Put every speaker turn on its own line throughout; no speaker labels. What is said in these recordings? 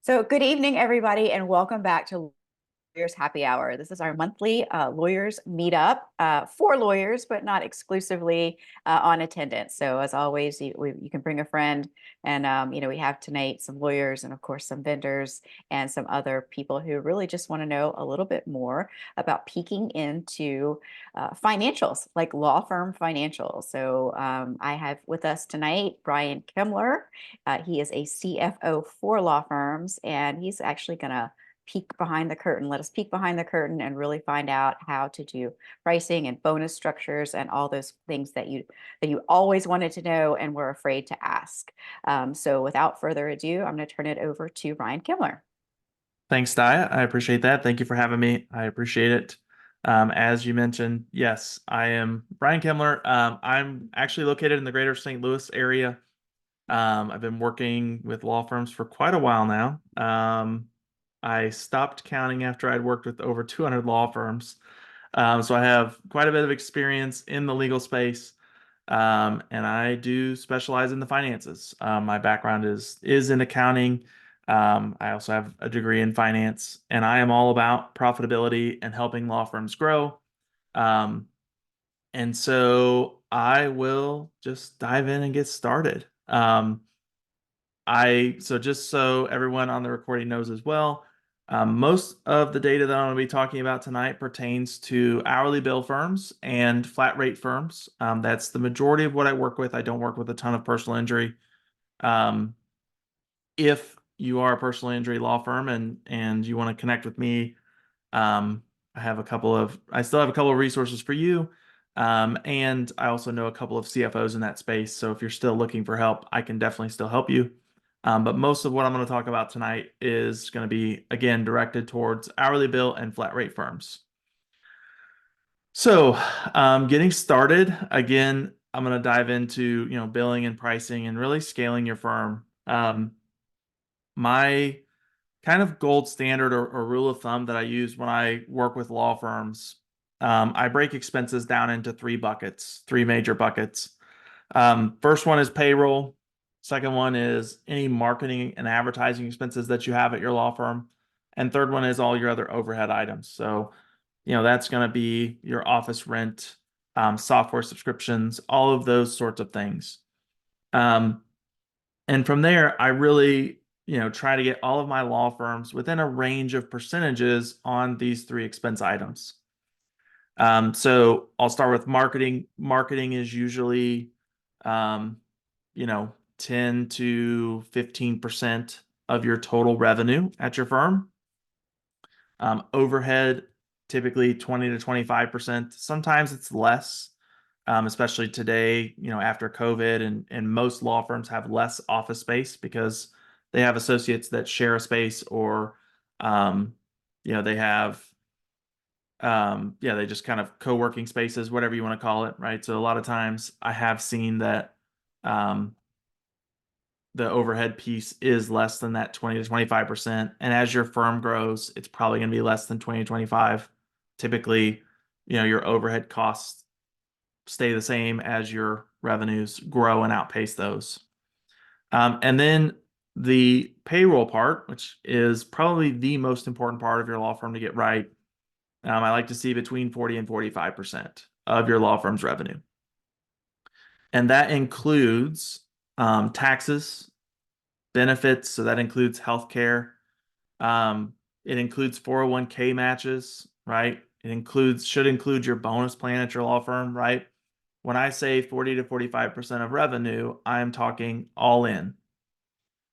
So, good evening, everybody, and welcome back to Lawyers Happy Hour. This is our monthly lawyers meetup for lawyers, but not exclusively on attendance. So, as always, you can bring a friend, and we have tonight some lawyers and, of course, some vendors and some other people who really just want to know a little bit more about peeking into financials, like law firm financials. So, I have with us tonight Brian Kimmler. He is a CFO for law firms, and he's actually going to peek behind the curtain. Let us peek behind the curtain and really find out how to do pricing and bonus structures and all those things that you always wanted to know and were afraid to ask. So without further ado, I'm going to turn it over to Brian Kimmler.
Thanks, Dia. I appreciate that. Thank you for having me. I appreciate it. As you mentioned, yes, I am Brian Kimmler. I'm actually located in the greater St. Louis area. I've been working with law firms for quite a while now. I stopped counting after I'd worked with over 200 law firms. So I have quite a bit of experience in the legal space. And I do specialize in the finances. My background is in accounting. I also have a degree in finance, and I am all about profitability and helping law firms grow. Um, and so I will just dive in and get started. Just so everyone on the recording knows as well, most of the data that I'm going to be talking about tonight pertains to hourly bill firms and flat rate firms. That's the majority of what I work with. I don't work with a ton of personal injury. Um, if you are a personal injury law firm and you want to connect with me, um, I still have a couple of resources for you. And I also know a couple of CFOs in that space. So if you're still looking for help, I can definitely still help you. But most of what I'm going to talk about tonight is going to be, again, directed towards hourly bill and flat rate firms. So, getting started, again, I'm going to dive into, billing and pricing and really scaling your firm. My kind of gold standard or rule of thumb that I use when I work with law firms, I break expenses down into three major buckets. First one is payroll. Second one is any marketing and advertising expenses that you have at your law firm. And third one is all your other overhead items. So, that's going to be your office rent, software subscriptions, all of those sorts of things. Um, and from there, I really, try to get all of my law firms within a range of percentages on these three expense items. So I'll start with marketing. Marketing is usually, um, 10 to 15% of your total revenue at your firm. Overhead, typically 20 to 25%. Sometimes it's less, especially today, after COVID, and most law firms have less office space because they have associates that share a space or, um, they have, they just kind of co-working spaces, whatever you want to call it, right? So a lot of times I have seen that, um, the overhead piece is less than that 20 to 25%. And as your firm grows, it's probably going to be less than 20 to 25. Typically, your overhead costs stay the same as your revenues grow and outpace those. And then the payroll part, which is probably the most important part of your law firm to get right. I like to see between 40 and 45% of your law firm's revenue. And that includes taxes, benefits. So that includes healthcare. Um, it includes 401k matches, right? Should include your bonus plan at your law firm, right? When I say 40 to 45% of revenue, I'm talking all in.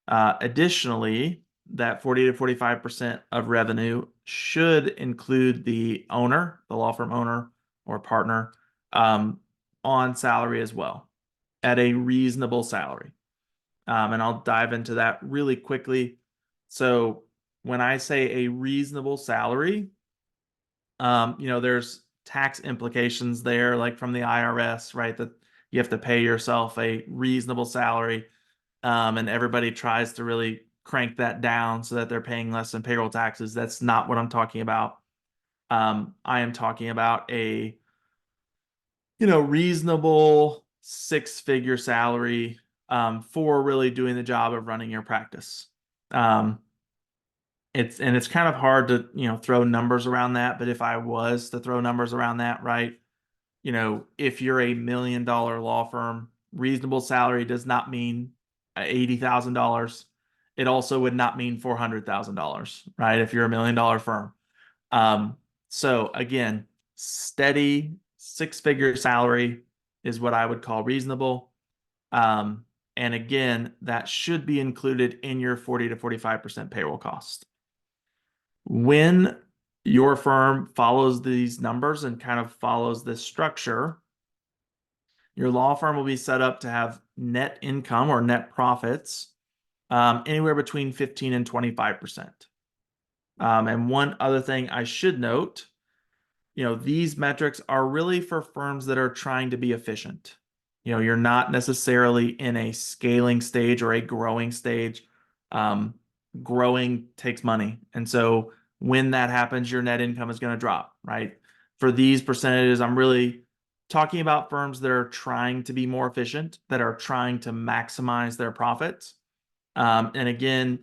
Additionally, that 40 to 45% of revenue should include the owner, the law firm owner or partner, um, on salary as well at a reasonable salary. And I'll dive into that really quickly. So when I say a reasonable salary, there's tax implications there, like from the IRS, right? That you have to pay yourself a reasonable salary. And everybody tries to really crank that down so that they're paying less in payroll taxes. That's not what I'm talking about. I am talking about a, reasonable six-figure salary for really doing the job of running your practice. Um, it's kind of hard to, throw numbers around that, but if I was to throw numbers around that, right? If you're a $1 million law firm, reasonable salary does not mean $80,000. It also would not mean $400,000, right? If you're a $1 million firm. Um, so again, steady 6-figure salary is what I would call reasonable. And again, that should be included in your 40 to 45% payroll cost. When your firm follows these numbers and kind of follows this structure, your law firm will be set up to have net income or net profits anywhere between 15 and 25%. And one other thing I should note, these metrics are really for firms that are trying to be efficient. You're not necessarily in a scaling stage or a growing stage. Growing takes money. And so when that happens, your net income is going to drop, right? For these percentages, I'm really talking about firms that are trying to be more efficient, that are trying to maximize their profits. And again,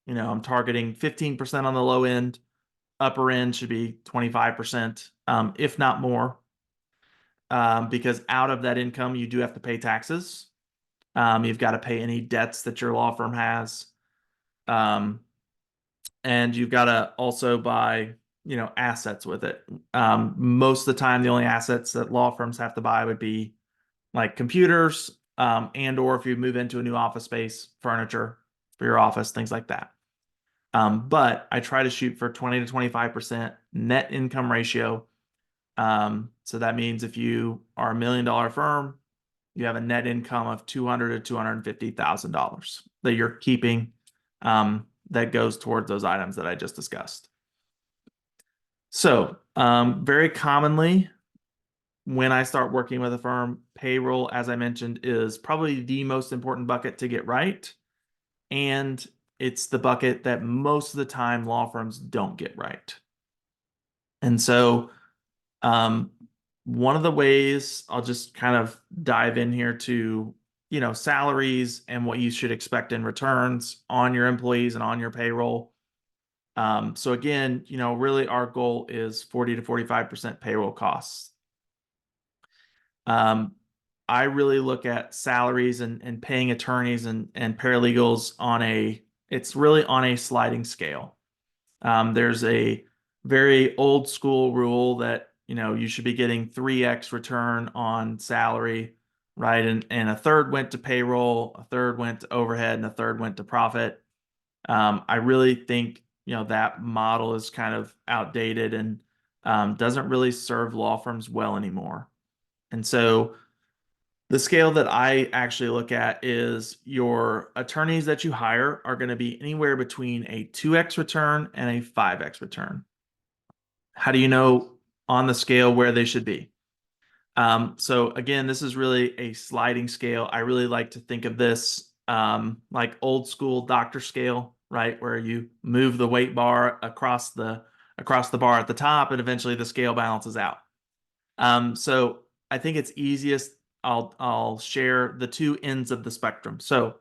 I'm targeting 15% on the low end. Upper end should be 25%, if not more, because out of that income, you do have to pay taxes. You've got to pay any debts that your law firm has. And you've got to also buy, assets with it. Most of the time, the only assets that law firms have to buy would be like computers, and or if you move into a new office space, furniture for your office, things like that. But I try to shoot for 20 to 25% net income ratio. So that means if you are a $1 million firm, you have a net income of $200,000 to $250,000 that you're keeping, that goes towards those items that I just discussed. So very commonly, when I start working with a firm, payroll, as I mentioned, is probably the most important bucket to get right. And it's the bucket that most of the time law firms don't get right. And so one of the ways I'll just kind of dive in here to, salaries and what you should expect in returns on your employees and on your payroll. So again, really our goal is 40 to 45% payroll costs. I really look at salaries and paying attorneys and paralegals it's really on a sliding scale. There's a very old school rule that, you should be getting 3x return on salary, right? And a third went to payroll, a third went to overhead, and a third went to profit. I really think, that model is kind of outdated and doesn't really serve law firms well anymore. And so the scale that I actually look at is your attorneys that you hire are going to be anywhere between a 2x return and a 5x return. How do you know on the scale where they should be? So again, this is really a sliding scale. I really like to think of this like old school doctor scale, right? Where you move the weight bar across the bar at the top, and eventually the scale balances out. So I think it's easiest. I'll share the two ends of the spectrum. So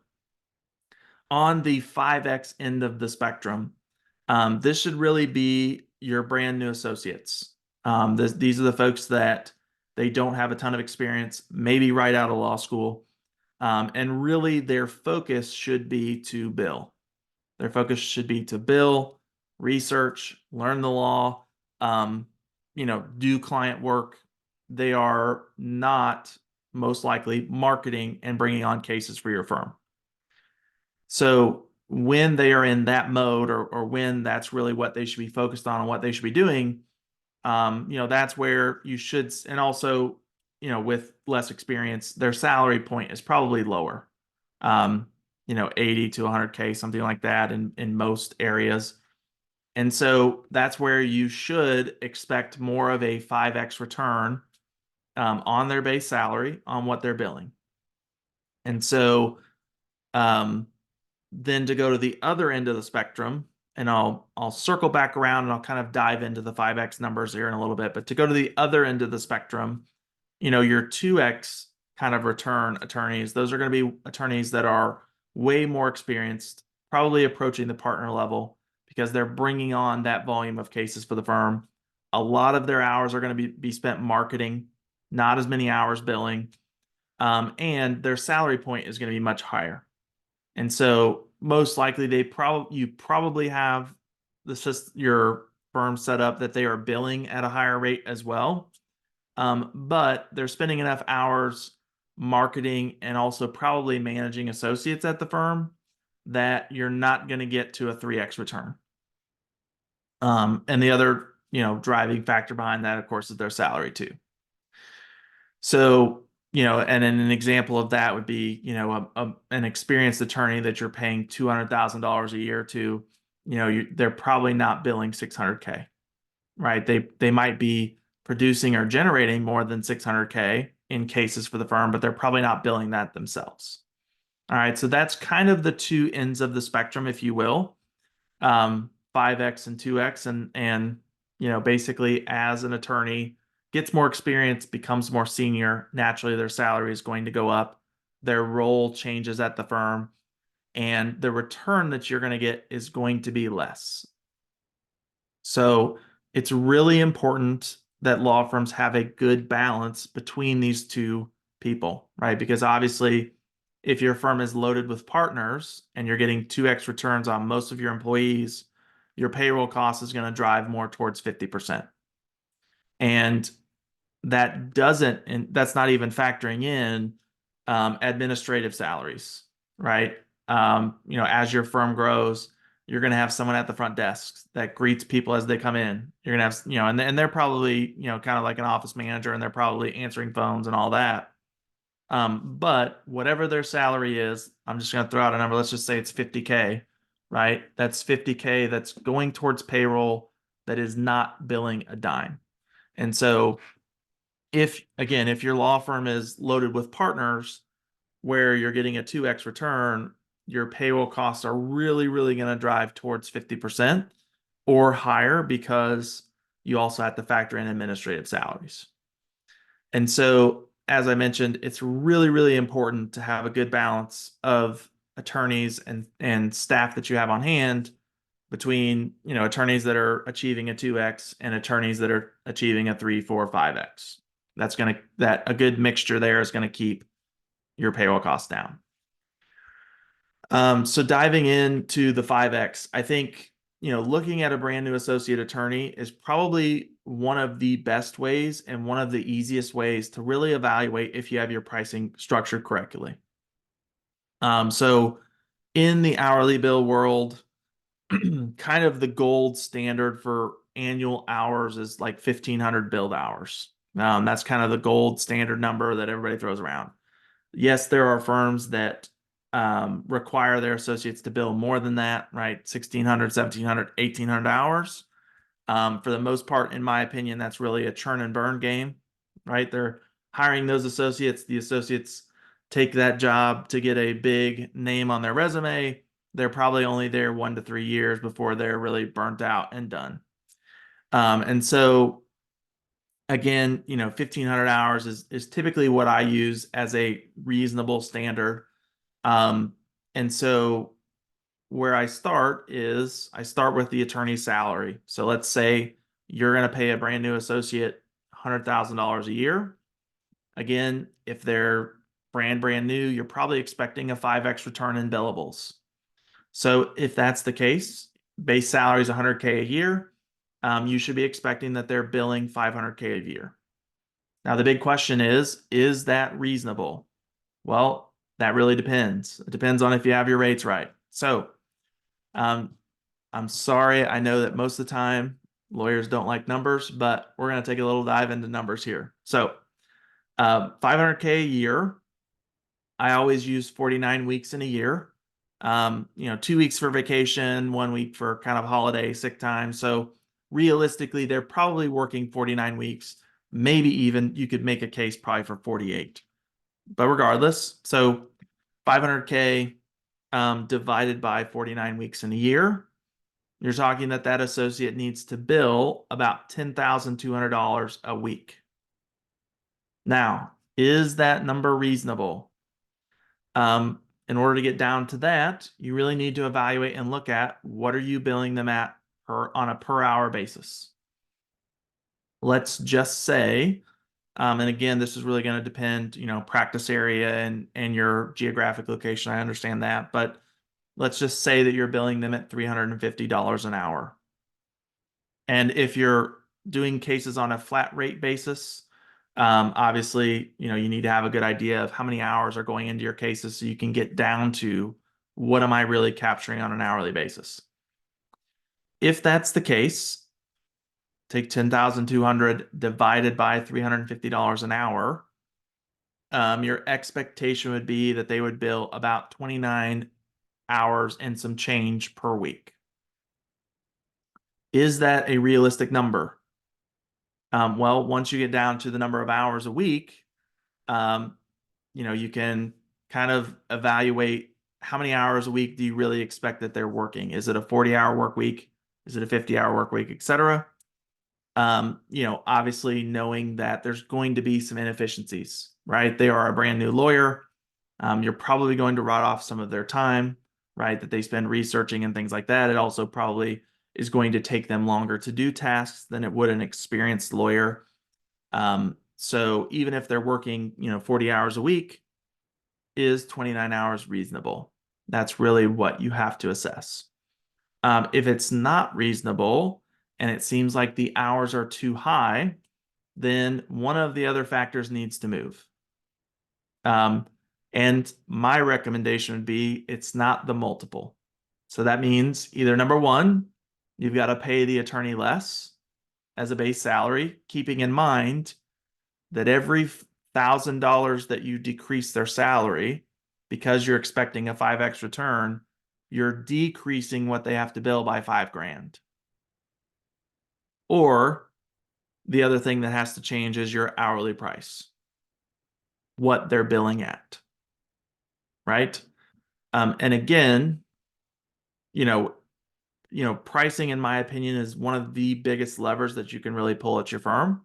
on the 5x end of the spectrum, this should really be your brand new associates. These are the folks that they don't have a ton of experience, maybe right out of law school. And really their focus should be to bill. Their focus should be to bill, research, learn the law, do client work. They are not most likely marketing and bringing on cases for your firm. So when they are in that mode, or when that's really what they should be focused on and what they should be doing, that's where you should, and also, with less experience, their salary point is probably lower. 80 to 100K, something like that in most areas. And so that's where you should expect more of a 5x return on their base salary on what they're billing. And so then to go to the other end of the spectrum, and I'll circle back around and I'll kind of dive into the 5x numbers here in a little bit, but to go to the other end of the spectrum, your 2x kind of return attorneys, those are going to be attorneys that are way more experienced, probably approaching the partner level, because they're bringing on that volume of cases for the firm. A lot of their hours are going to be spent marketing, not as many hours billing, and their salary point is going to be much higher. And so most likely you probably have your firm set up that they are billing at a higher rate as well. But they're spending enough hours marketing and also probably managing associates at the firm that you're not going to get to a 3x return. And the other, driving factor behind that, of course, is their salary too. So, and then an example of that would be, an experienced attorney that you're paying $200,000 a year to, they're probably not billing 600K, right? They might be producing or generating more than 600K in cases for the firm, but they're probably not billing that themselves. All right, so that's kind of the two ends of the spectrum, if you will, 5x and 2x, and basically as an attorney gets more experience, becomes more senior, naturally their salary is going to go up, their role changes at the firm, and the return that you're going to get is going to be less. So it's really important that law firms have a good balance between these two people, right? Because obviously, if your firm is loaded with partners and you're getting 2x returns on most of your employees, your payroll cost is going to drive more towards 50%. And that's not even factoring in administrative salaries, right? As your firm grows, you're going to have someone at the front desk that greets people as they come in. You're going to have, and they're probably, kind of like an office manager, and they're probably answering phones and all that. But whatever their salary is, I'm just going to throw out a number. Let's just say it's 50K, right? That's 50K that's going towards payroll that is not billing a dime. And so if your law firm is loaded with partners where you're getting a 2x return, your payroll costs are really, really going to drive towards 50% or higher, because you also have to factor in administrative salaries. And so, as I mentioned, it's really, really important to have a good balance of attorneys and staff that you have on hand between, attorneys that are achieving a 2x and attorneys that are achieving a 3, 4, 5x. That a good mixture there is going to keep your payroll costs down. So diving into the 5x, I think, looking at a brand new associate attorney is probably one of the best ways and one of the easiest ways to really evaluate if you have your pricing structured correctly. So in the hourly bill world, kind of the gold standard for annual hours is like 1,500 billed hours. That's kind of the gold standard number that everybody throws around. Yes, there are firms that require their associates to bill more than that, right? 1,600, 1,700, 1,800 hours. For the most part, in my opinion, that's really a churn and burn game, right? They're hiring those associates. The associates take that job to get a big name on their resume. They're probably only there 1 to 3 years before they're really burnt out and done. And so again, 1,500 hours is typically what I use as a reasonable standard. And so where I start with the attorney's salary. So let's say you're going to pay a brand new associate $100,000 a year. Again, if they're brand new, you're probably expecting a 5x return in billables. So if that's the case, base salary is 100K a year. You should be expecting that they're billing 500K a year. Now, the big question is that reasonable? Well, that really depends. It depends on if you have your rates right. So, I'm sorry. I know that most of the time lawyers don't like numbers, but we're going to take a little dive into numbers here. So, 500K a year. I always use 49 weeks in a year. 2 weeks for vacation, 1 week for kind of holiday sick time. So realistically, they're probably working 49 weeks. Maybe even you could make a case probably for 48. But regardless, so 500K divided by 49 weeks in a year, you're talking that associate needs to bill about $10,200 a week. Now, is that number reasonable? in order to get down to that, you really need to evaluate and look at what are you billing them at on a per hour basis. Let's just say, and again, this is really going to depend, practice area and your geographic location. I understand that, but let's just say that you're billing them at $350 an hour. And if you're doing cases on a flat rate basis, obviously, you need to have a good idea of how many hours are going into your cases so you can get down to what am I really capturing on an hourly basis. If that's the case, take 10,200 divided by $350 an hour. Your expectation would be that they would bill about 29 hours and some change per week. Is that a realistic number? Well, once you get down to the number of hours a week, you can kind of evaluate how many hours a week do you really expect that they're working? Is it a 40-hour work week? Is it a 50-hour work week, etc.? Obviously knowing that there's going to be some inefficiencies, right? They are a brand new lawyer. You're probably going to write off some of their time, right, that they spend researching and things like that. It also probably is going to take them longer to do tasks than it would an experienced lawyer. So even if they're working, 40 hours a week, is 29 hours reasonable? That's really what you have to assess. If it's not reasonable and it seems like the hours are too high, then one of the other factors needs to move. And my recommendation would be it's not the multiple. So that means either number one, you've got to pay the attorney less as a base salary, keeping in mind that every $1,000 that you decrease their salary because you're expecting a 5x return, you're decreasing what they have to bill by $5,000. Or the other thing that has to change is your hourly price, what they're billing at, right? And again, pricing, in my opinion, is one of the biggest levers that you can really pull at your firm,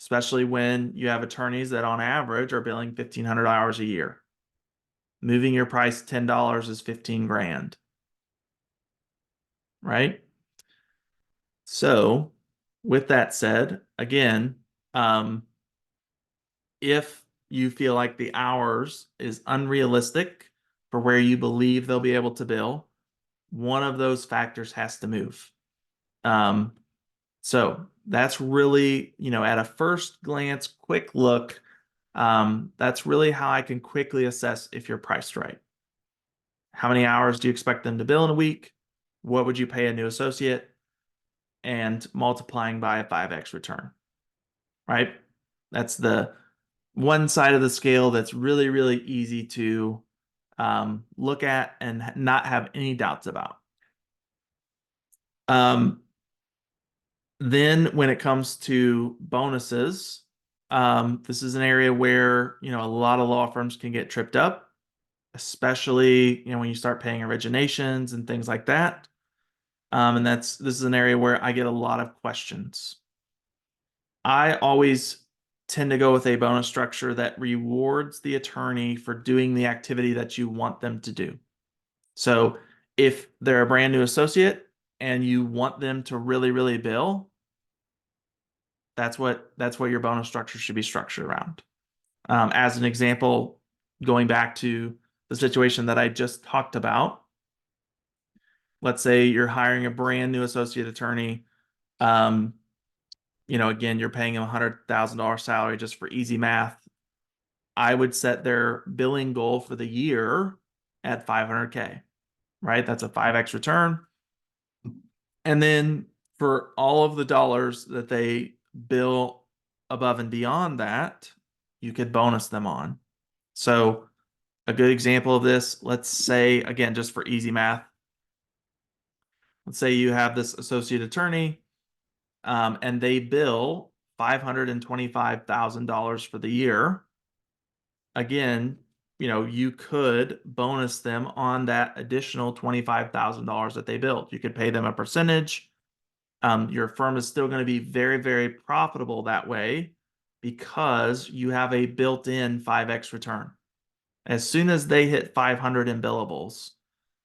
especially when you have attorneys that on average are billing 1,500 hours a year. Moving your price $10 is 15 grand, right? So with that said, again, if you feel like the hours is unrealistic for where you believe they'll be able to bill, one of those factors has to move. So that's really, at a first glance, quick look, that's really how I can quickly assess if you're priced right. How many hours do you expect them to bill in a week? What would you pay a new associate? And multiplying by a 5x return, right? That's the one side of the scale that's really, really easy to look at and not have any doubts about. Then when it comes to bonuses, this is an area where, a lot of law firms can get tripped up, especially, when you start paying originations and things like that. And this is an area where I get a lot of questions. I always tend to go with a bonus structure that rewards the attorney for doing the activity that you want them to do. So if they're a brand new associate and you want them to really, really bill, that's what your bonus structure should be structured around. As an example, going back to the situation that I just talked about, let's say you're hiring a brand new associate attorney. Again, you're paying them a $100,000 salary just for easy math. I would set their billing goal for the year at 500K, right? That's a 5x return. And then for all of the dollars that they bill above and beyond that, you could bonus them on. So a good example of this, let's say, again, just for easy math, let's say you have this associate attorney and they bill $525,000 for the year. Again, you could bonus them on that additional $25,000 that they built. You could pay them a percentage. Your firm is still going to be very, very profitable that way because you have a built-in 5x return. As soon as they hit 500 in billables,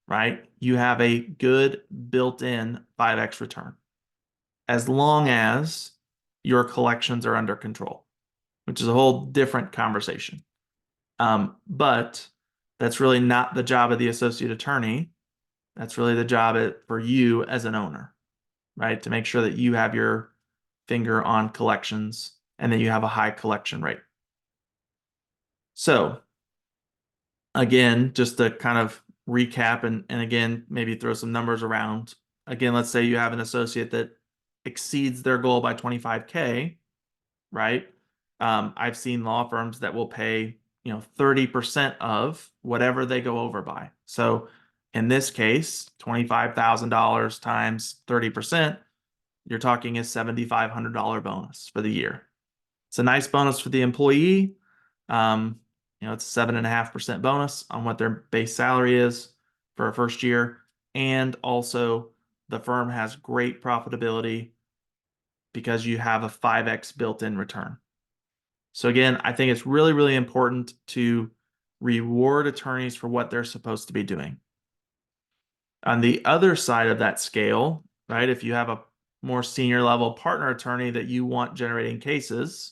right, you have a good built-in 5x return, as long as your collections are under control, which is a whole different conversation. But that's really not the job of the associate attorney. That's really the job for you as an owner, right? To make sure that you have your finger on collections and that you have a high collection rate. So again, just to kind of recap and again, maybe throw some numbers around. Again, let's say you have an associate that exceeds their goal by 25K, right? I've seen law firms that will pay, 30% of whatever they go over by. So in this case, $25,000 times 30%, you're talking a $7,500 bonus for the year. It's a nice bonus for the employee. It's a 7.5% bonus on what their base salary is for a first year. And also the firm has great profitability because you have a 5x built-in return. So again, I think it's really, really important to reward attorneys for what they're supposed to be doing. On the other side of that scale, right, if you have a more senior level partner attorney that you want generating cases,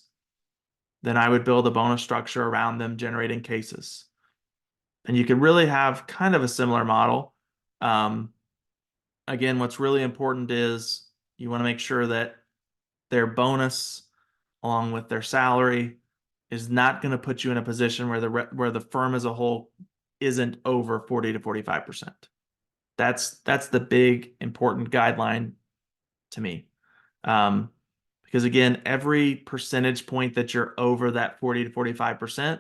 then I would build a bonus structure around them generating cases. And you can really have kind of a similar model. Again, what's really important is you want to make sure that their bonus, along with their salary, is not going to put you in a position where the firm as a whole isn't over 40 to 45%. That's the big important guideline to me. Because again, every percentage point that you're over that 40 to 45%,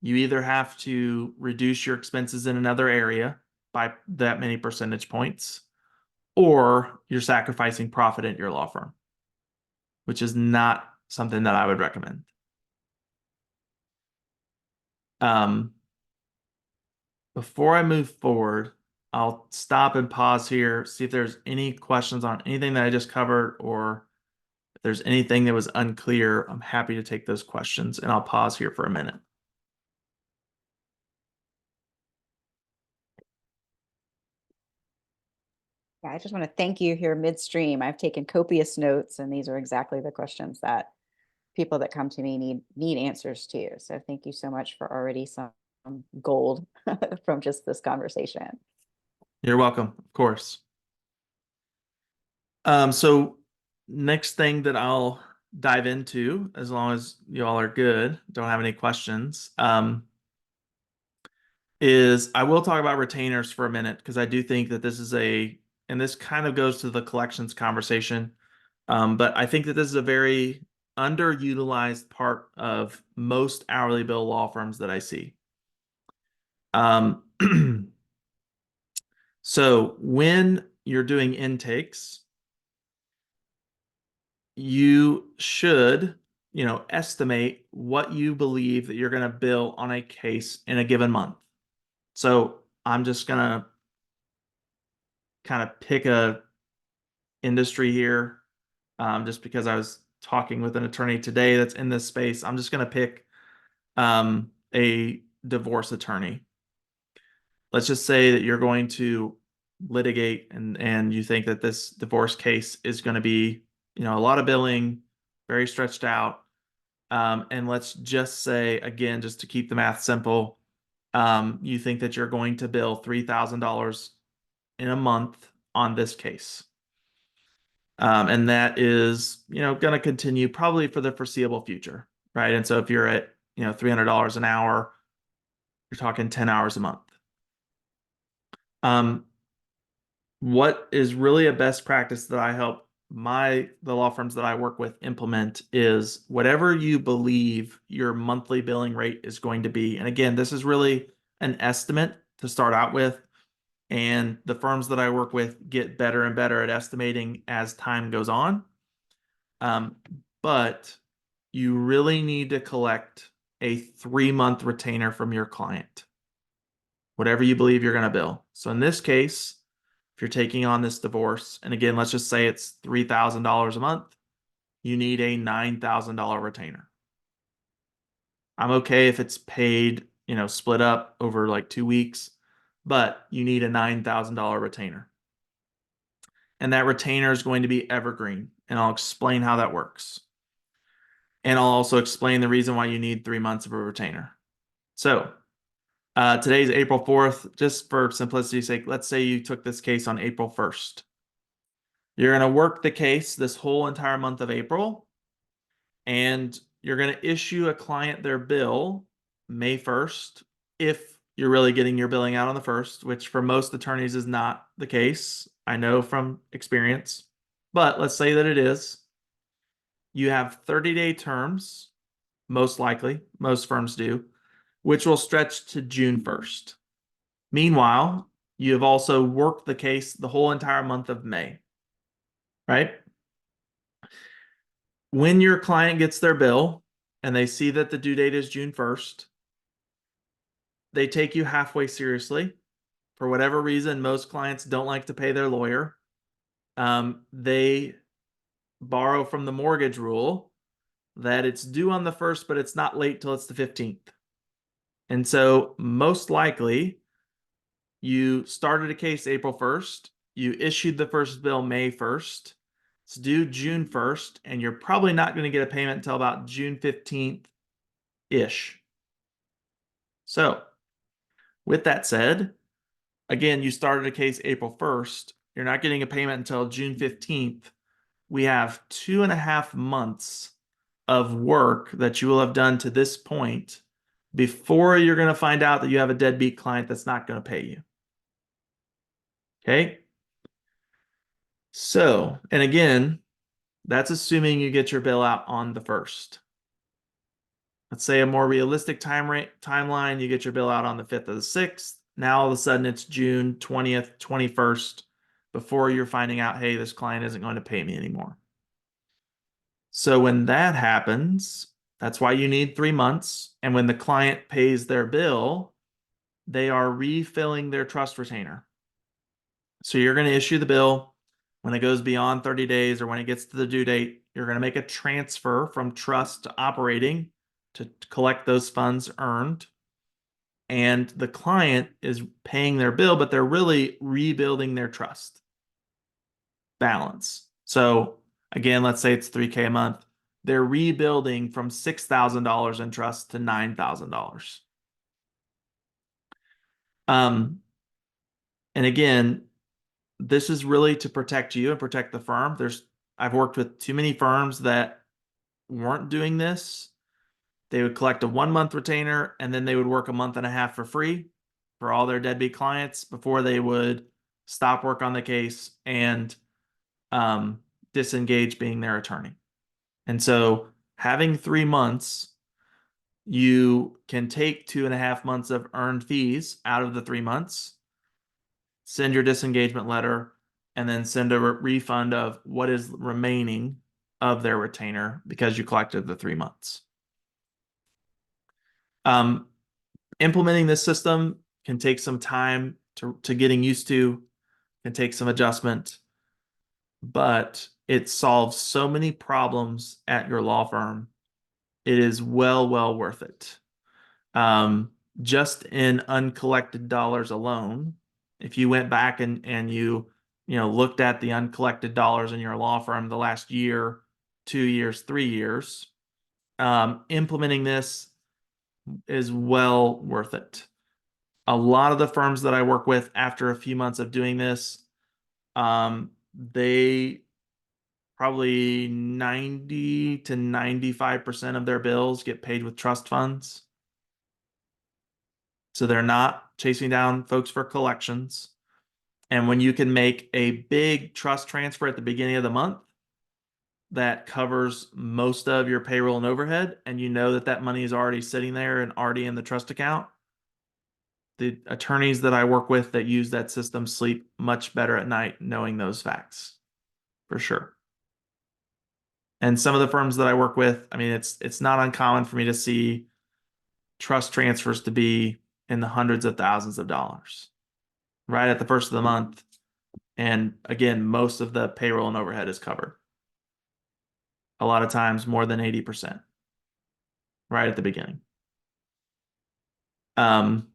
you either have to reduce your expenses in another area by that many percentage points, or you're sacrificing profit at your law firm, which is not something that I would recommend. Before I move forward, I'll stop and pause here, see if there's any questions on anything that I just covered, or if there's anything that was unclear. I'm happy to take those questions, and I'll pause here for a minute.
Yeah, I just want to thank you here midstream. I've taken copious notes, and these are exactly the questions that people that come to me need answers to. So thank you so much for already some gold from just this conversation.
You're welcome, of course. So next thing that I'll dive into, as long as you all are good, don't have any questions, is I will talk about retainers for a minute, because I do think that this is and this kind of goes to the collections conversation, but I think that this is a very underutilized part of most hourly bill law firms that I see. So when you're doing intakes, you should, estimate what you believe that you're going to bill on a case in a given month. So I'm just going to kind of pick a industry here, just because I was talking with an attorney today that's in this space. I'm just going to pick a divorce attorney. Let's just say that you're going to litigate and you think that this divorce case is going to be, a lot of billing, very stretched out. And let's just say, again, just to keep the math simple, you think that you're going to bill $3,000 in a month on this case. And that is, going to continue probably for the foreseeable future, right? And so if you're at, $300 an hour, you're talking 10 hours a month. What is really a best practice that I help the law firms that I work with implement is whatever you believe your monthly billing rate is going to be. And again, this is really an estimate to start out with. And the firms that I work with get better and better at estimating as time goes on. But you really need to collect a 3-month retainer from your client, whatever you believe you're going to bill. So in this case, if you're taking on this divorce, and again, let's just say it's $3,000 a month, you need a $9,000 retainer. I'm okay if it's paid split up over like 2 weeks, but you need a $9,000 retainer. And that retainer is going to be evergreen. And I'll explain how that works. And I'll also explain the reason why you need 3 months of a retainer. So today's April 4th. Just for simplicity's sake, let's say you took this case on April 1st. You're going to work the case this whole entire month of April, and you're going to issue a client their bill May 1st, if you're really getting your billing out on the 1st, which for most attorneys is not the case. I know from experience, but let's say that it is. You have 30-day terms, most likely, most firms do, which will stretch to June 1st. Meanwhile, you have also worked the case the whole entire month of May, right? When your client gets their bill and they see that the due date is June 1st, they take you halfway seriously. For whatever reason, most clients don't like to pay their lawyer. They borrow from the mortgage rule that it's due on the 1st, but it's not late till it's the 15th. And so most likely you started a case April 1st, you issued the first bill May 1st, it's due June 1st, and you're probably not going to get a payment until about June 15th-ish. So with that said, again, you started a case April 1st, you're not getting a payment until June 15th. We have 2.5 months of work that you will have done to this point before you're going to find out that you have a deadbeat client that's not going to pay you. Okay. So, and again, that's assuming you get your bill out on the 1st. Let's say a more realistic timeline, you get your bill out on the 5th or the 6th. Now all of a sudden it's June 20th, 21st, before you're finding out, hey, this client isn't going to pay me anymore. So when that happens, that's why you need 3 months. And when the client pays their bill, they are refilling their trust retainer. So you're going to issue the bill. When it goes beyond 30 days or when it gets to the due date, you're going to make a transfer from trust to operating to collect those funds earned. And the client is paying their bill, but they're really rebuilding their trust balance. So again, let's say it's $3K a month. They're rebuilding from $6,000 in trust to $9,000. And again, this is really to protect you and protect the firm. I've worked with too many firms that weren't doing this. They would collect a 1-month retainer and then they would work a month and a half for free for all their deadbeat clients before they would stop work on the case and disengage being their attorney. And so having 3 months, you can take 2.5 months of earned fees out of the 3 months, send your disengagement letter, and then send a refund of what is remaining of their retainer because you collected the 3 months. Implementing this system can take some time to getting used to, can take some adjustment, but it solves so many problems at your law firm. It is well worth it. Just in uncollected dollars alone, if you went back and you looked at the uncollected dollars in your law firm the last year, 2 years, 3 years, implementing this is well worth it. A lot of the firms that I work with after a few months of doing this, they probably 90 to 95% of their bills get paid with trust funds. So they're not chasing down folks for collections. And when you can make a big trust transfer at the beginning of the month that covers most of your payroll and overhead, and you know that that money is already sitting there and already in the trust account, the attorneys that I work with that use that system sleep much better at night knowing those facts, for sure. And some of the firms that I work with, I mean, it's not uncommon for me to see trust transfers to be in the hundreds of thousands of dollars right at the first of the month. And again, most of the payroll and overhead is covered. A lot of times more than 80% right at the beginning. Um,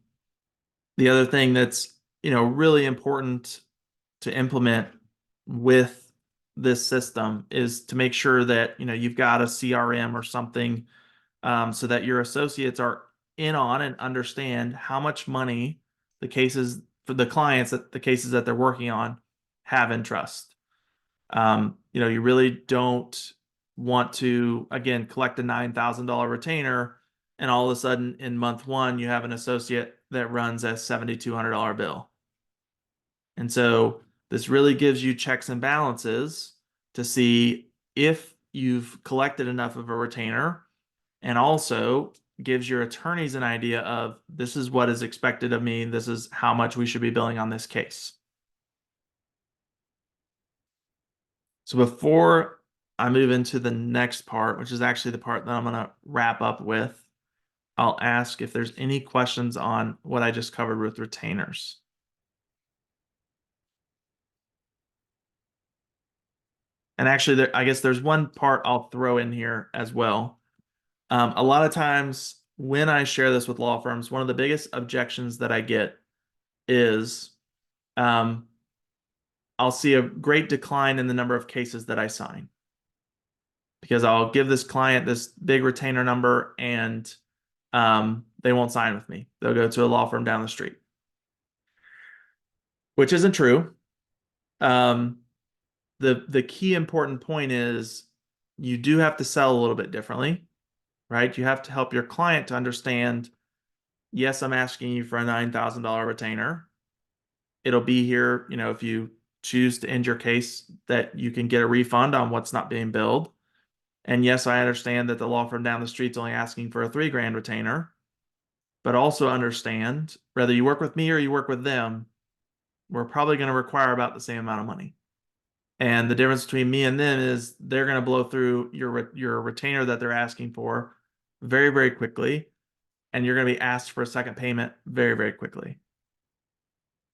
the other thing that's, really important to implement with this system is to make sure that, you've got a CRM or something, so that your associates are in on and understand how much money the cases for the clients that the cases that they're working on have in trust. You really don't want to, again, collect a $9,000 retainer and all of a sudden in month one, you have an associate that runs a $7,200 bill. And so this really gives you checks and balances to see if you've collected enough of a retainer, and also gives your attorneys an idea of this is what is expected of me, this is how much we should be billing on this case. So before I move into the next part, which is actually the part that I'm going to wrap up with, I'll ask if there's any questions on what I just covered with retainers. And actually, I guess there's one part I'll throw in here as well. A lot of times when I share this with law firms, one of the biggest objections that I get is I'll see a great decline in the number of cases that I sign, because I'll give this client this big retainer number and they won't sign with me. They'll go to a law firm down the street, which isn't true. The key important point is you do have to sell a little bit differently, right? You have to help your client to understand, yes, I'm asking you for a $9,000 retainer. It'll be here, if you choose to end your case, that you can get a refund on what's not being billed. And yes, I understand that the law firm down the street's only asking for a $3,000 retainer, but also understand whether you work with me or you work with them, we're probably going to require about the same amount of money. And the difference between me and them is they're going to blow through your retainer that they're asking for very, very quickly. And you're going to be asked for a second payment very, very quickly.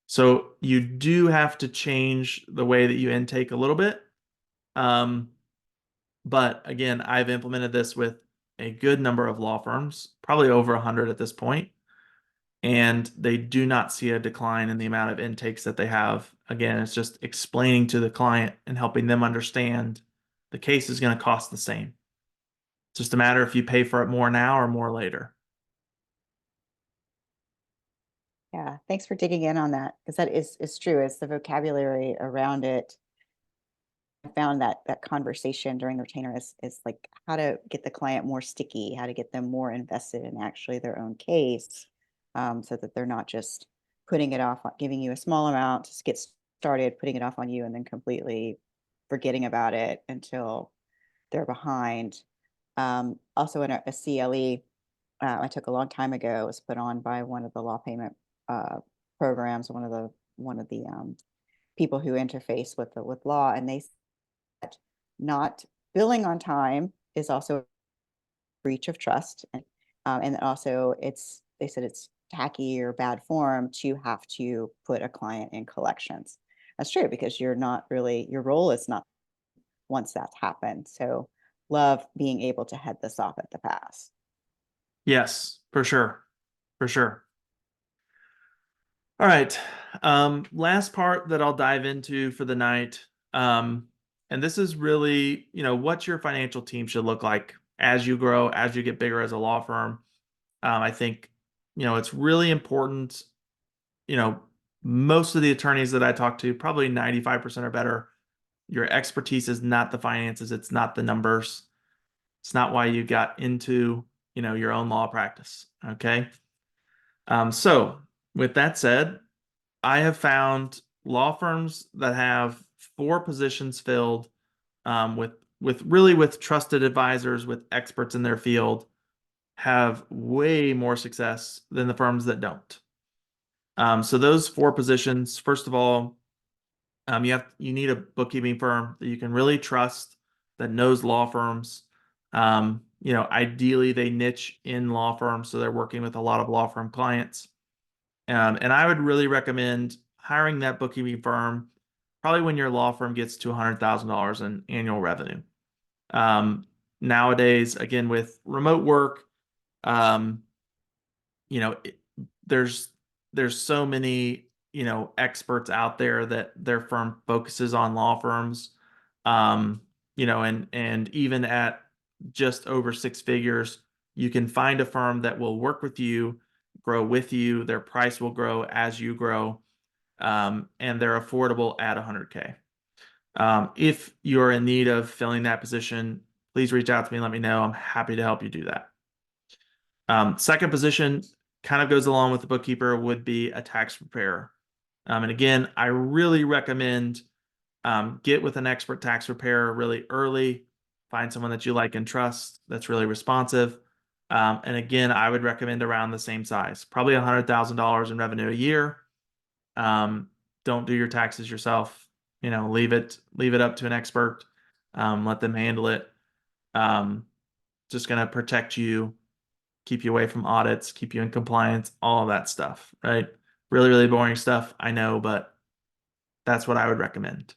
So you do have to change the way that you intake a little bit. But again, I've implemented this with a good number of law firms, probably over 100 at this point, and they do not see a decline in the amount of intakes that they have. Again, it's just explaining to the client and helping them understand the case is going to cost the same. It's just a matter if you pay for it more now or more later.
Yeah, thanks for digging in on that, because that is true. It's the vocabulary around it. I found that conversation during the retainer is like how to get the client more sticky, how to get them more invested in actually their own case, so that they're not just putting it off, giving you a small amount to get started, putting it off on you, and then completely forgetting about it until they're behind. Also in a CLE, I took a long time ago, it was put on by one of the law payment programs, one of the people who interface with law, and they said not billing on time is also a breach of trust, and also they said it's tacky or bad form to have to put a client in collections. That's true, because you're not really, your role is not once that's happened. So love being able to head this off at the pass.
Yes, for sure. For sure. All right. Last part that I'll dive into for the night. And this is really, what your financial team should look like as you grow, as you get bigger as a law firm. I think, it's really important. Most of the attorneys that I talk to, probably 95% or better, your expertise is not the finances, it's not the numbers. It's not why you got into, your own law practice. Okay. So with that said, I have found law firms that have 4 positions filled, with trusted advisors, with experts in their field, have way more success than the firms that don't. So those 4 positions, first of all, you need a bookkeeping firm that you can really trust, that knows law firms. Ideally they niche in law firms, so they're working with a lot of law firm clients. And I would really recommend hiring that bookkeeping firm probably when your law firm gets to $100,000 in annual revenue. Nowadays, again, with remote work, there's so many, experts out there that their firm focuses on law firms. And even at just over six figures, you can find a firm that will work with you, grow with you. Their price will grow as you grow. And they're affordable at 100K. If you're in need of filling that position, please reach out to me and let me know. I'm happy to help you do that. Second position kind of goes along with the bookkeeper, would be a tax preparer. And again, I really recommend get with an expert tax preparer really early. Find someone that you like and trust that's really responsive. And again, I would recommend around the same size, probably $100,000 in revenue a year. Don't do your taxes yourself. Leave it up to an expert. Let them handle it. Just going to protect you, keep you away from audits, keep you in compliance, all of that stuff, right? Really, really boring stuff, I know, but that's what I would recommend.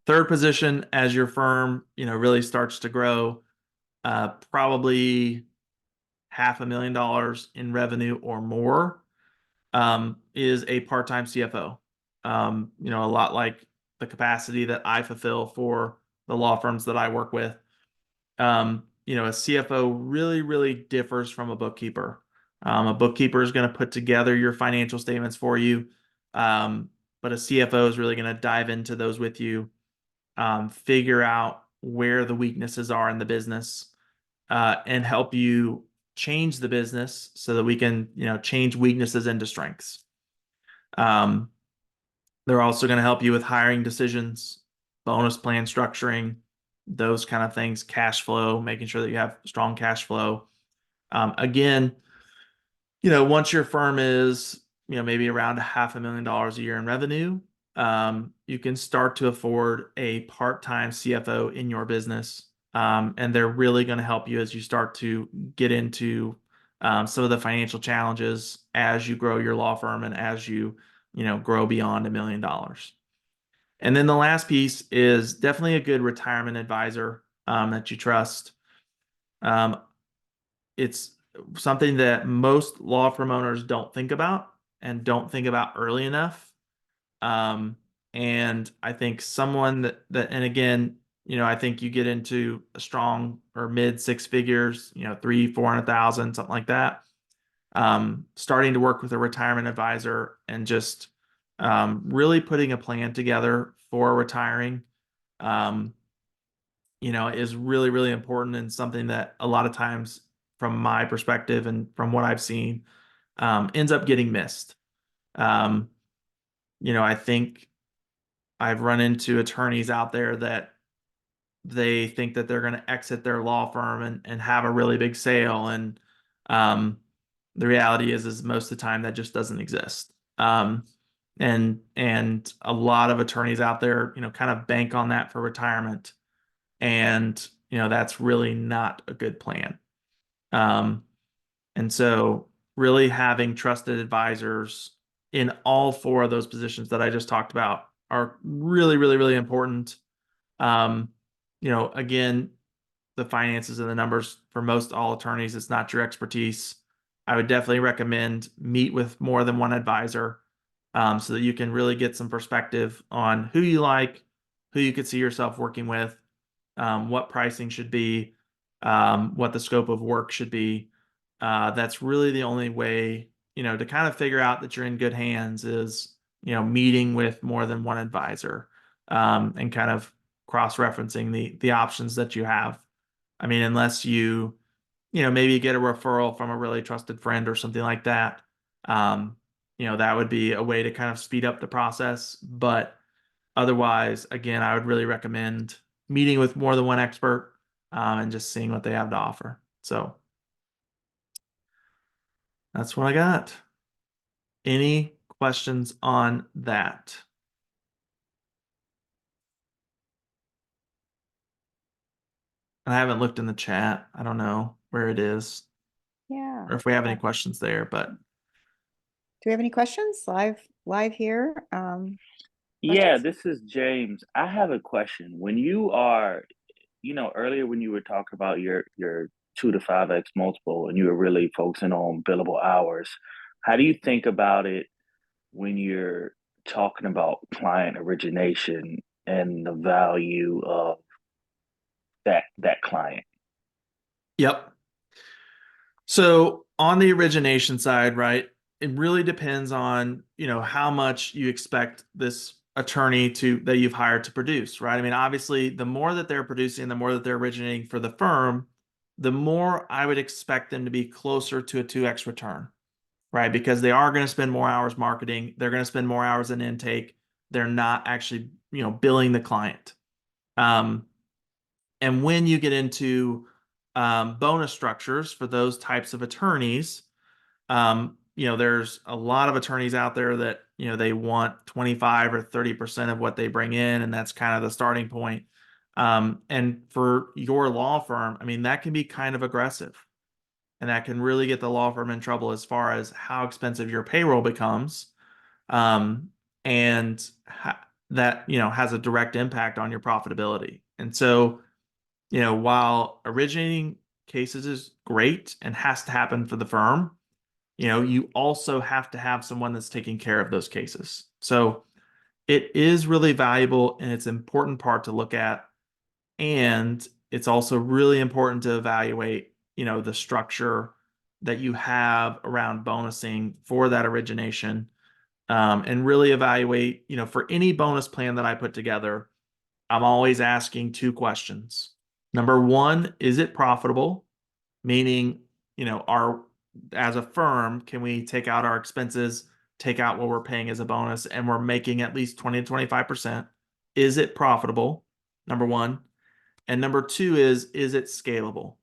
Third position, as your firm, really starts to grow, probably $500,000 in revenue or more, is a part-time CFO. A lot like the capacity that I fulfill for the law firms that I work with. A CFO really, really differs from a bookkeeper. A bookkeeper is going to put together your financial statements for you. But a CFO is really going to dive into those with you, figure out where the weaknesses are in the business, and help you change the business so that we can, change weaknesses into strengths. They're also going to help you with hiring decisions, bonus plan structuring, those kind of things, cash flow, making sure that you have strong cash flow. Again, once your firm is, maybe around $500,000 a year in revenue, you can start to afford a part-time CFO in your business. And they're really going to help you as you start to get into some of the financial challenges as you grow your law firm and as you, grow beyond $1 million. And then the last piece is definitely a good retirement advisor that you trust. It's something that most law firm owners don't think about and don't think about early enough. And I think someone that, and again, I think you get into a strong or mid six figures, 300,000-400,000, something like that. Starting to work with a retirement advisor and just really putting a plan together for retiring, is really, really important, and something that a lot of times, from my perspective and from what I've seen, ends up getting missed. I think I've run into attorneys out there that they think that they're going to exit their law firm and have a really big sale. And the reality is most of the time that just doesn't exist. And a lot of attorneys out there, kind of bank on that for retirement. And, that's really not a good plan. And so really having trusted advisors in all four of those positions that I just talked about are really, really, really important. Again, the finances and the numbers for most all attorneys, it's not your expertise. I would definitely recommend meet with more than one advisor, so that you can really get some perspective on who you like, who you could see yourself working with, what pricing should be, what the scope of work should be. That's really the only way, to kind of figure out that you're in good hands is, meeting with more than one advisor, and kind of cross-referencing the options that you have. I mean, unless you, maybe get a referral from a really trusted friend or something like that, that would be a way to kind of speed up the process. But otherwise, again, I would really recommend meeting with more than one expert, and just seeing what they have to offer. So that's what I got. Any questions on that? I haven't looked in the chat. I don't know where it is,
Yeah.
or if we have any questions there, but
Do we have any questions live here?
Yeah,
Questions?
this is James. I have a question. When you are, earlier when you were talking about your 2 to 5x multiple and you were really focusing on billable hours. How do you think about it when you're talking about client origination and the value of that client?
Yep. So on the origination side, right, it really depends on, how much you expect this attorney that you've hired to produce, right? I mean, obviously, the more that they're producing, the more that they're originating for the firm, the more I would expect them to be closer to a 2x return, right? Because they are going to spend more hours marketing, they're going to spend more hours in intake, they're not actually, billing the client. And when you get into bonus structures for those types of attorneys, there's a lot of attorneys out there that, they want 25 or 30% of what they bring in, and that's kind of the starting point. And for your law firm, I mean, that can be kind of aggressive, and that can really get the law firm in trouble as far as how expensive your payroll becomes. And that, has a direct impact on your profitability. And so, while originating cases is great and has to happen for the firm, you also have to have someone that's taking care of those cases. So it is really valuable and it's an important part to look at. And it's also really important to evaluate, the structure that you have around bonusing for that origination. And really evaluate, for any bonus plan that I put together, I'm always asking two questions. Number one, is it profitable? Meaning, as a firm, can we take out our expenses, take out what we're paying as a bonus, and we're making at least 20 to 25%? Is it profitable? Number one. And number two is it scalable?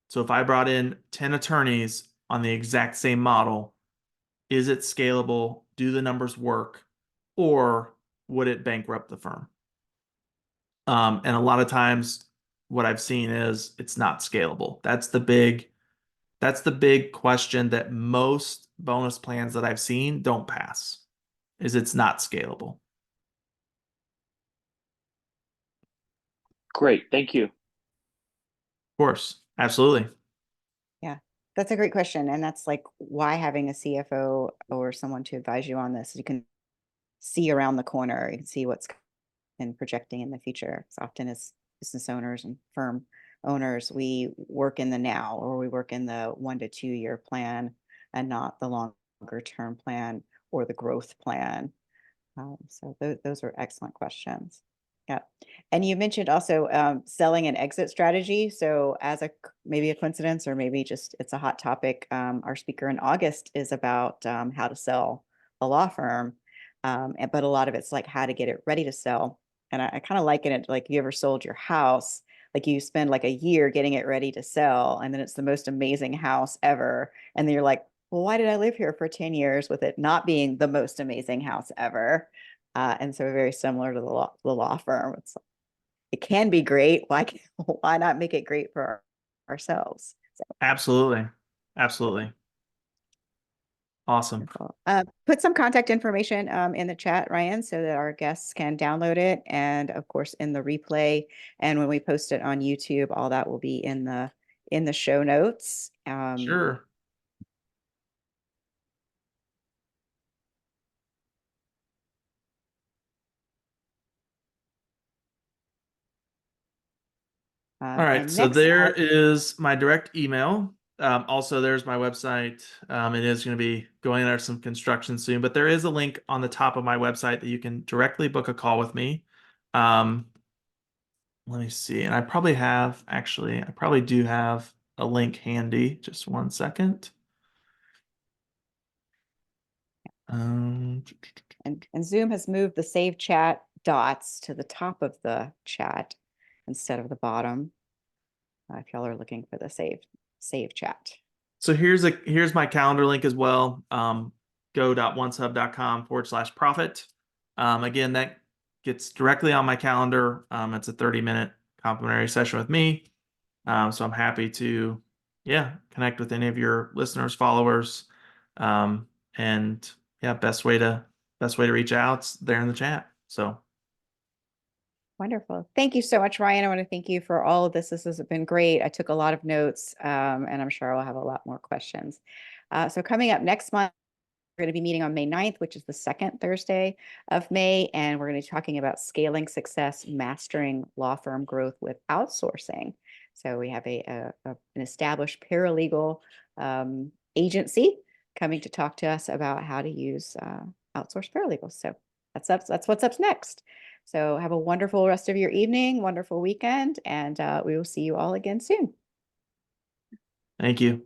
So if I brought in 10 attorneys on the exact same model, is it scalable? Do the numbers work? Or would it bankrupt the firm? And a lot of times what I've seen is it's not scalable. That's the big question that most bonus plans that I've seen don't pass, is it's not scalable.
Great, thank you.
Of course, absolutely.
Yeah, that's a great question. And that's like why having a CFO or someone to advise you on this, you can see around the corner, you can see what's and projecting in the future. So often as business owners and firm owners, we work in the now, or we work in the 1 to 2 year plan and not the longer term plan or the growth plan. So those are excellent questions. Yeah. And you mentioned also selling an exit strategy. So as maybe a coincidence, or maybe just it's a hot topic, our speaker in August is about how to sell a law firm. But a lot of it's like how to get it ready to sell. And I kind of liken it like, you ever sold your house, like you spend like a year getting it ready to sell, and then it's the most amazing house ever. And then you're like, well, why did I live here for 10 years with it not being the most amazing house ever? And so very similar to the law firm. It can be great. Why not make it great for ourselves? So,
Absolutely. Absolutely. Awesome.
wonderful. Put some contact information in the chat, Ryan, so that our guests can download it. And of course, in the replay, and when we post it on YouTube, all that will be in the show notes.
Sure. All right, so
next,
there is my direct email. Also, there's my website. It is going to be going under some construction soon, but there is a link on the top of my website that you can directly book a call with me. Let me see, and I probably do have a link handy. Just one second.
and Zoom has moved the save chat dots to the top of the chat instead of the bottom. If y'all are looking for the save chat.
So here's my calendar link as well. Go.onesub.com/profit. Again, that gets directly on my calendar. It's a 30-minute complimentary session with me. So I'm happy to, connect with any of your listeners, followers. And yeah, best way to reach out there in the chat. So
Wonderful. Thank you so much, Ryan. I want to thank you for all of this. This has been great. I took a lot of notes, and I'm sure I'll have a lot more questions. So coming up next month, we're going to be meeting on May 9th, which is the second Thursday of May, and we're going to be talking about scaling success, mastering law firm growth with outsourcing. So we have an established paralegal agency coming to talk to us about how to use outsourced paralegals. So that's what's up next. So have a wonderful rest of your evening, wonderful weekend, and we will see you all again soon.
Thank you.